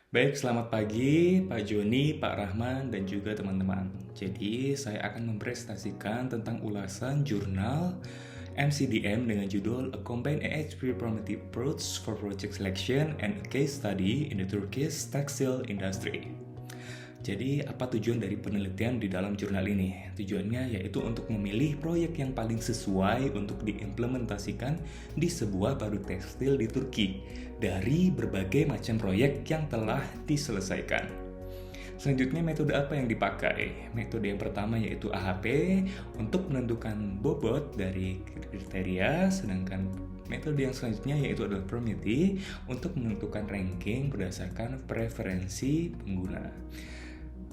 Baik, selamat pagi Pak Joni, Pak Rahman, dan juga teman-teman. Jadi, saya akan mempresentasikan tentang ulasan jurnal MCDM dengan judul A Combined AHP Primitive Approach for Project Selection and a Case Study in the Turkish Textile Industry. Jadi, apa tujuan dari penelitian di dalam jurnal ini? Tujuannya yaitu untuk memilih proyek yang paling sesuai untuk diimplementasikan di sebuah pabrik tekstil di Turki dari berbagai macam proyek yang telah diselesaikan. Selanjutnya, metode apa yang dipakai? Metode yang pertama yaitu AHP untuk menentukan bobot dari kriteria, sedangkan metode yang selanjutnya yaitu adalah Prometi untuk menentukan ranking berdasarkan preferensi pengguna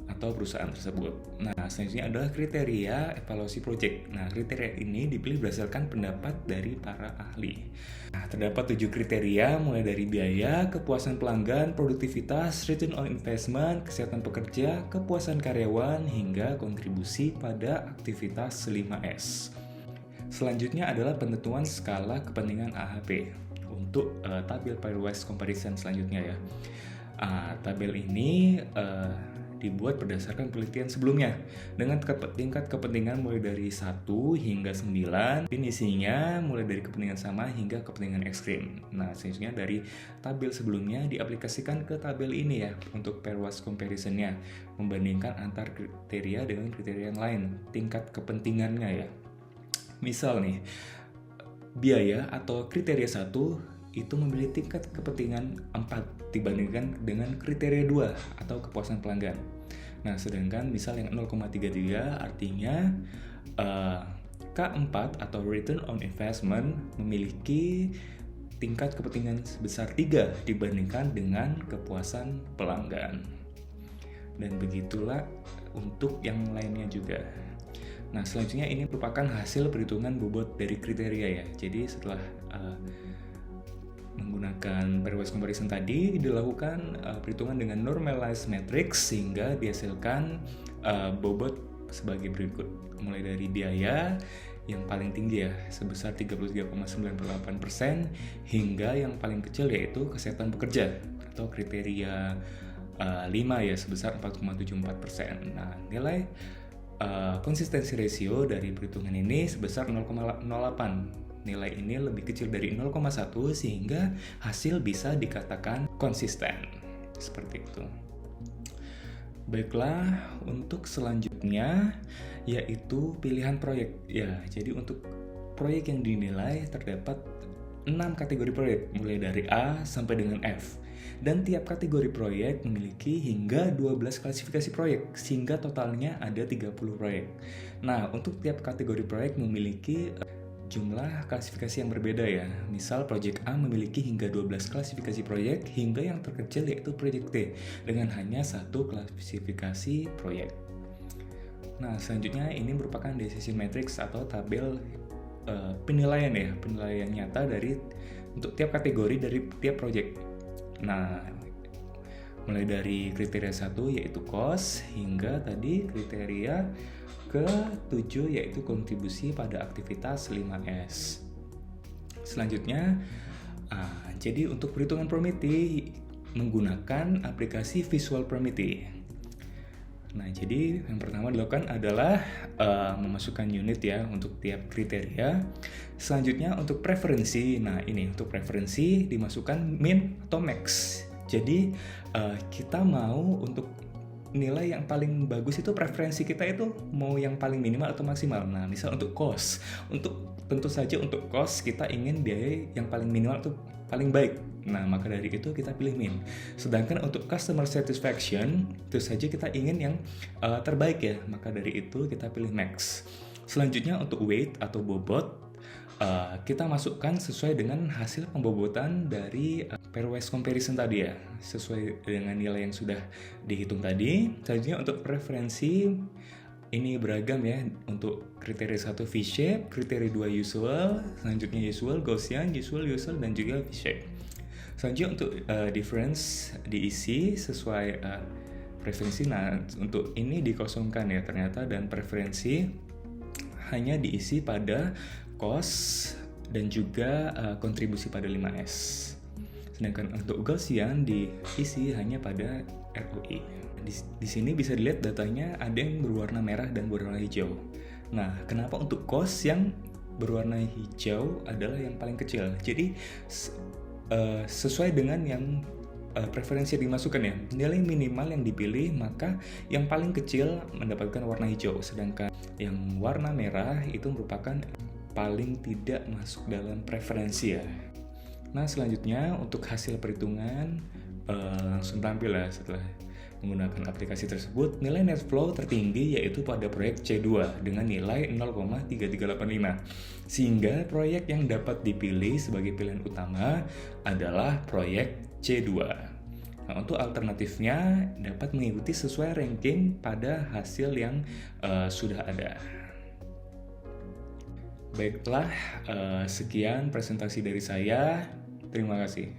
atau perusahaan tersebut. Nah, selanjutnya adalah kriteria evaluasi project. Nah, kriteria ini dipilih berdasarkan pendapat dari para ahli. Nah, terdapat 7 kriteria mulai dari biaya, kepuasan pelanggan, produktivitas, return on investment, kesehatan pekerja, kepuasan karyawan, hingga kontribusi pada aktivitas 5S. Selanjutnya adalah penentuan skala kepentingan AHP untuk tabel pairwise comparison selanjutnya ya. Tabel ini dibuat berdasarkan penelitian sebelumnya dengan tingkat kepentingan mulai dari 1 hingga 9. Isinya mulai dari kepentingan sama hingga kepentingan ekstrim. Nah, selanjutnya dari tabel sebelumnya diaplikasikan ke tabel ini ya untuk pairwise comparison-nya, membandingkan antar kriteria dengan kriteria yang lain, tingkat kepentingannya ya. Misal nih, biaya atau kriteria 1 itu memiliki tingkat kepentingan 4 dibandingkan dengan kriteria 2 atau kepuasan pelanggan. Nah, sedangkan misal yang 0,33 artinya K4 atau return on investment memiliki tingkat kepentingan sebesar 3 dibandingkan dengan kepuasan pelanggan. Dan begitulah untuk yang lainnya juga. Nah, selanjutnya ini merupakan hasil perhitungan bobot dari kriteria ya. Jadi setelah menggunakan pairwise comparison tadi dilakukan perhitungan dengan normalized matrix sehingga dihasilkan bobot sebagai berikut, mulai dari biaya yang paling tinggi ya sebesar 33,98% hingga yang paling kecil yaitu kesehatan pekerja atau kriteria 5 ya sebesar 4,74%. Nah, nilai konsistensi rasio dari perhitungan ini sebesar 0,08. Nilai ini lebih kecil dari 0,1 sehingga hasil bisa dikatakan konsisten. Seperti itu. Baiklah, untuk selanjutnya yaitu pilihan proyek. Ya, jadi untuk proyek yang dinilai terdapat 6 kategori proyek mulai dari A sampai dengan F. Dan tiap kategori proyek memiliki hingga 12 klasifikasi proyek sehingga totalnya ada 30 proyek. Nah, untuk tiap kategori proyek memiliki jumlah klasifikasi yang berbeda ya. Misal Project A memiliki hingga 12 klasifikasi proyek hingga yang terkecil yaitu Project T dengan hanya 1 klasifikasi proyek. Nah, selanjutnya ini merupakan decision matrix atau tabel penilaian ya, penilaian nyata dari untuk tiap kategori dari tiap proyek. Nah, mulai dari kriteria 1 yaitu cost hingga tadi kriteria ke-7 yaitu kontribusi pada aktivitas 5S. Selanjutnya, jadi untuk perhitungan Prometi menggunakan aplikasi Visual Prometi. Nah, jadi yang pertama dilakukan adalah memasukkan unit ya untuk tiap kriteria. Selanjutnya untuk preferensi. Nah, ini untuk preferensi dimasukkan min atau max. Jadi kita mau untuk nilai yang paling bagus itu preferensi kita itu mau yang paling minimal atau maksimal. Nah, misal untuk cost, tentu saja untuk cost kita ingin biaya yang paling minimal atau paling baik. Nah, maka dari itu kita pilih min. Sedangkan untuk customer satisfaction, tentu saja kita ingin yang terbaik ya. Maka dari itu kita pilih max. Selanjutnya untuk weight atau bobot, kita masukkan sesuai dengan hasil pembobotan dari pairwise comparison tadi ya, sesuai dengan nilai yang sudah dihitung tadi. Selanjutnya untuk preferensi ini beragam ya, untuk kriteria 1 V-shape, kriteria 2 usual, selanjutnya usual, Gaussian, usual, dan juga V-shape. Selanjutnya untuk difference diisi sesuai preferensi. Nah, untuk ini dikosongkan ya ternyata, dan preferensi hanya diisi pada cost dan juga kontribusi pada 5S. Sedangkan untuk Gaussian diisi hanya pada ROI. Di sini bisa dilihat datanya ada yang berwarna merah dan berwarna hijau. Nah, kenapa untuk cost yang berwarna hijau adalah yang paling kecil? Jadi sesuai dengan yang preferensi yang dimasukkan ya, nilai minimal yang dipilih maka yang paling kecil mendapatkan warna hijau, sedangkan yang warna merah itu merupakan paling tidak masuk dalam preferensi ya. Nah, selanjutnya untuk hasil perhitungan langsung tampil ya setelah menggunakan aplikasi tersebut. Nilai net flow tertinggi yaitu pada proyek C2 dengan nilai 0,3385, sehingga proyek yang dapat dipilih sebagai pilihan utama adalah proyek C2. Nah, untuk alternatifnya dapat mengikuti sesuai ranking pada hasil yang sudah ada. Baiklah, sekian presentasi dari saya. Terima kasih.